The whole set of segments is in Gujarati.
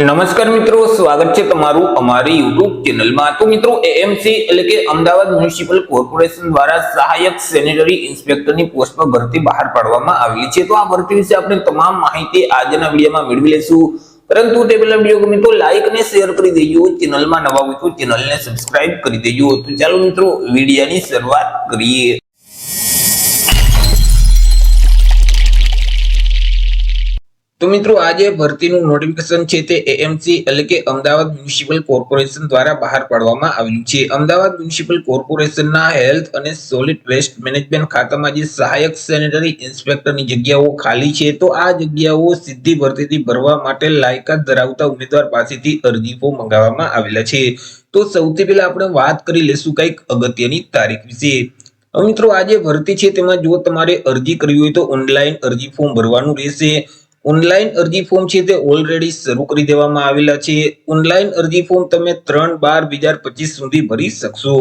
નમસ્કાર મિત્રો, સ્વાગત છે તમારું અમારી યુટ્યુબ ચેનલમાં। તો મિત્રો એએમસી એટલે કે અમદાવાદ મ્યુનિસિપલ કોર્પોરેશન દ્વારા સહાયક સેનેટરી ઇન્સ્પેક્ટરની પોસ્ટ પર ભરતી બહાર પાડવામાં આવી છે। તો આ ભરતી વિશે આપણે તમામ માહિતી આજના વિડીયોમાં મેળવી લેશું। પરંતુ તે પહેલા વિડીયો ગમે તો લાઈક અને શેર કરી દેજો, ચેનલમાં નવા હોય તો ચેનલને સબસ્ક્રાઇબ કરી દેજો। તો ચાલો મિત્રો વિડીયોની શરૂઆત કરીએ। તો મિત્રો આજે ભરતીનું નોટિફિકેશન છે તે એએમસી એટલે કે અમદાવાદ મ્યુનિસિપલ કોર્પોરેશન દ્વારા બહાર પાડવામાં આવ્યું છે। અમદાવાદ મ્યુનિસિપલ કોર્પોરેશનના હેલ્થ અને સોલિડ વેસ્ટ મેનેજમેન્ટ ખાતામાં જે સહાયક સેનેટરી ઇન્સ્પેક્ટરની જગ્યાઓ ખાલી છે, તો આ જગ્યાઓ સીધી ભરતીથી ભરવા માટે લાયકાત ધરાવતા ઉમેદવાર પાસેથી અરજી ફોર્મ મંગાવવામાં આવેલા છે। તો સૌથી પહેલા આપણે વાત કરી લેશું કંઈક અગત્યની તારીખ વિશે। મિત્રો આજે ભરતી છે તેમાં જો તમારે અરજી કરવી હોય તો ઓનલાઈન અરજી ફોર્મ ભરવાનું રહેશે। ઓનલાઈન અરજી ફોર્મ છે તે ઓલરેડી શરૂ કરી દેવામાં આવેલા છે। ઓનલાઈન અરજી ફોર્મ તમે 3/12/2025 સુધી ભરી શકશો।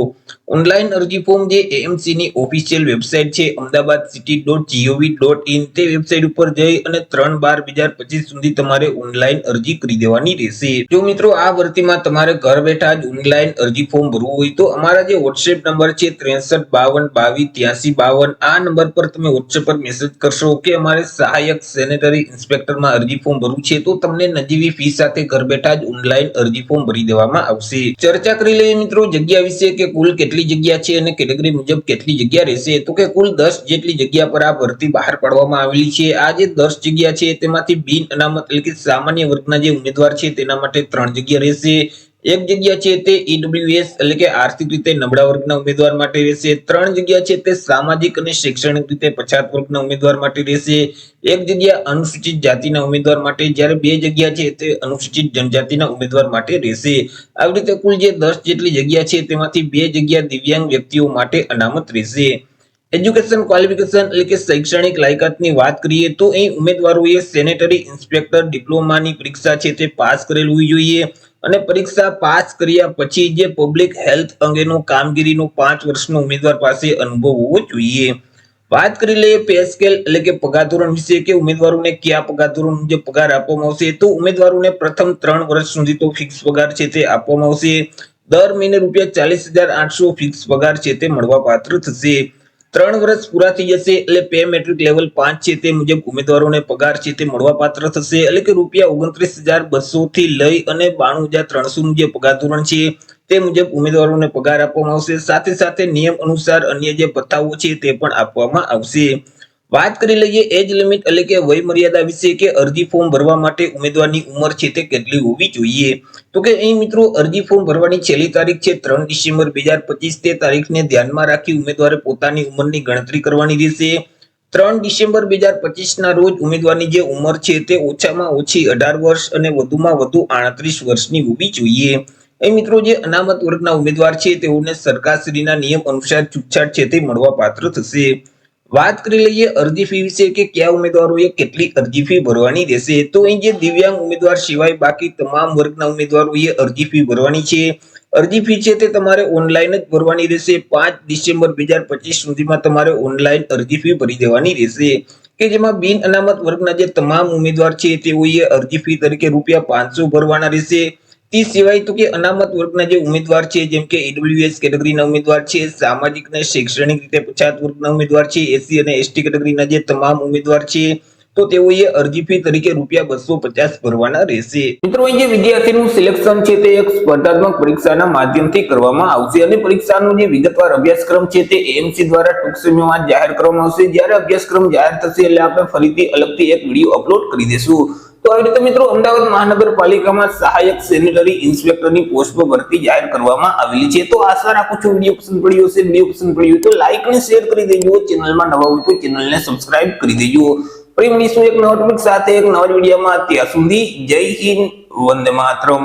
ઓનલાઈન અરજી ફોર્મ જે એએમસી ની ઓફિશિયલ વેબસાઇટ છે ahmedabadcity.gov.in તે વેબસાઇટ ઉપર જઈ અને 3/12/2025 સુધી તમારે ઓનલાઈન અરજી કરી દેવાની રહેશે। જો મિત્રો આ ભરતીમાં તમારે ઘર બેઠા જ ઓનલાઈન અરજી ફોર્મ ભરવું હોય તો અમારા જે WhatsApp નંબર છે 6352228352 આ નંબર પર તમે WhatsApp પર મેસેજ કરશો કે અમારે સહાયક સેનેટરી ઇન્સ્પેક્ટરમાં અરજી ફોર્મ ભરવું છે તો તમને નજીવી ફી સાથે ઘર બેઠા જ ઓનલાઈન અરજી ફોર્મ ભરી દેવામાં આવશે। ચર્ચા કરી લઈએ મિત્રો જગ્યા વિશે કે કુલ કેટલી જગ્યા છે અને કેટેગરી મુજબ કેટલી જગ્યા રહેશે। તો કે કુલ 10 જેટલી જગ્યા પર આ ભરતી બહાર પાડવામાં આવેલી છે। આ જે 10 જગ્યા છે તેમાંથી બિન અનામત એટલે કે સામાન્ય વર્ગના જે ઉમેદવાર છે તેના માટે 3 જગ્યા રહેશે। એક જગ્યા છે તે ઈડબ્લ્યુએસ એટલે કે આર્થિક રીતે નબળા વર્ગના ઉમેદવાર માટે રહેશે। 3 જગ્યા છે તે સામાજિક અને શૈક્ષણિક રીતે પછાત વર્ગના ઉમેદવાર માટે રહેશે। એક જગ્યા અનુસૂચિત જાતિના ઉમેદવાર માટે, જ્યારે 2 જગ્યા છે તે અનુસૂચિત જનજાતિના ઉમેદવાર માટે રહેશે। આવી રીતે કુલ જે 10 જેટલી જગ્યા છે તેમાંથી 2 જગ્યા દિવ્યાંગ વ્યક્તિઓ માટે અનામત રહેશે। એજ્યુકેશન ક્વોલિફિકેશન એટલે કે શૈક્ષણિક લાયકાતની વાત કરીએ તો અહીં ઉમેદવારોએ સેનેટરી ઇન્સ્પેક્ટર ડિપ્લોમાની પરીક્ષા છે તે પાસ કરેલ હોવી જોઈએ અને પરીક્ષા પાસ કર્યા પછી જે પબ્લિક હેલ્થ અંગેનો કામગીરીનો 5 વર્ષનો ઉમેદવાર પાસે અનુભવ હોવો જોઈએ। વાત કરી લઈએ પે સ્કેલ એટલે કે પગાર ધોરણ વિશે કે ઉમેદવારોને કયા પગાર ધોરણ મુજબ પગાર આપવામાં આવશે। તો ઉમેદવારોને પ્રથમ 3 વર્ષ સુધી તો ફિક્સ પગાર છે તે આપવામાં આવશે। દર મહિને ₹40,800 ફિક્સ પગાર છે તે મળવાપાત્ર થશે। 3 વર્ષ પૂરા થઈ જશે એટલે પે મેટ્રિક લેવલ 5 છે તે મુજબ ઉમેદવારોને પગાર છે તે મળવાપાત્ર થશે। એટલે કે ₹29,200 થી લઈ અને 92,300 નું જે પગાર ધોરણ છે તે મુજબ ઉમેદવારોને પગાર આપવામાં આવશે। સાથે સાથે નિયમ અનુસાર અન્ય જે ભથ્થાઓ છે તે પણ આપવામાં આવશે। વાત કરી લઈએ એજ લિમિટ એટલે કે વય મર્યાદા વિશે કે અરજી ફોર્મ ભરવા માટે ઉમેદવારની ઉંમર છે તે કેટલી હોવી જોઈએ। તો કે અહીં મિત્રો અરજી ફોર્મ ભરવાની છેલ્લી તારીખ છે 3 ડિસેમ્બર 2025। તે તારીખને ધ્યાનમાં રાખી ઉમેદવારે પોતાની ઉંમરની ગણતરી કરવાની રહેશે। 3 ડિસેમ્બર 2025 ના રોજ ઉમેદવારની જે ઉંમર છે તે ઓછામાં ઓછી 18 વર્ષ અને વધુમાં વધુ 38 વર્ષની હોવી જોઈએ। અહીં મિત્રો જે અનામત વર્ગના ઉમેદવાર છે તેઓને સરકારશ્રીના નિયમ અનુસાર છૂટછાટ છે તે મળવાપાત્ર થશે। વાત કરી લઈએ અરજી ફી વિશે કે કયા ઉમેદવારોએ કેટલી અરજી ફી ભરવાની રહેશે। તો અહીં જે દિવ્યાંગ ઉમેદવાર સિવાય બાકી તમામ વર્ગના ઉમેદવારોએ અરજી ફી ભરવાની છે। અરજી ફી છે તે તમારે ઓનલાઈન જ ભરવાની રહેશે। 5 ડિસેમ્બર 2025 સુધીમાં તમારે ઓનલાઈન અરજી ફી ભરી દેવાની રહેશે કે જેમાં બિન અનામત વર્ગના જે તમામ ઉમેદવાર છે તેઓએ અરજી ફી તરીકે ₹500 ભરવાના રહેશે। તે સિવાય તો કે અનામત વર્ગના જે ઉમેદવાર છે જેમ કે ઈડબ્લ્યુએસ કેટેગરીના ઉમેદવાર છે, સામાજિક અને શૈક્ષણિક રીતે પછાત વર્ગના ઉમેદવાર છે, એસસી અને એસટી કેટેગરીના જે તમામ ઉમેદવાર છે તો તેઓએ અરજી ફી તરીકે ₹250 ભરવાના રહેશે। મિત્રો અહીં જે વિદ્યાર્થીનું સિલેક્શન છે તે એક સ્પર્ધાત્મક પરીક્ષાના માધ્યમથી કરવામાં આવશે અને પરીક્ષાનો જે વિગતવાર અભ્યાસક્રમ છે તે એએમસી દ્વારા ટૂંક સમયમાં જાહેર કરવામાં આવશે। જ્યારે અભ્યાસક્રમ જાહેર થશે એટલે આપણે ફરીથી અલગથી એક વિડીયો અપલોડ કરી દેશું। તો આવી રીતે મિત્રો અમદાવાદ મહાનગરપાલિકામાં સહાયક સેનેટરી ઇન્સ્પેક્ટરની પોસ્ટ પર ભરતી જાહેર કરવામાં આવેલી છે। તો આશા રાખું છું વિડીયો પસંદ પડ્યો હશે। વિડીયો પસંદ પડ્યો હોય તો લાઈક અને શેર કરી દેજો, ચેનલમાં નવા હોય તો ચેનલને સબસ્ક્રાઇબ કરી દેજો। ફરી મળીશું એક નવા ટોપિક સાથે એક નવા વિડીયોમાં। ત્યાં સુધી જય હિન્દ, વંદે માતરમ।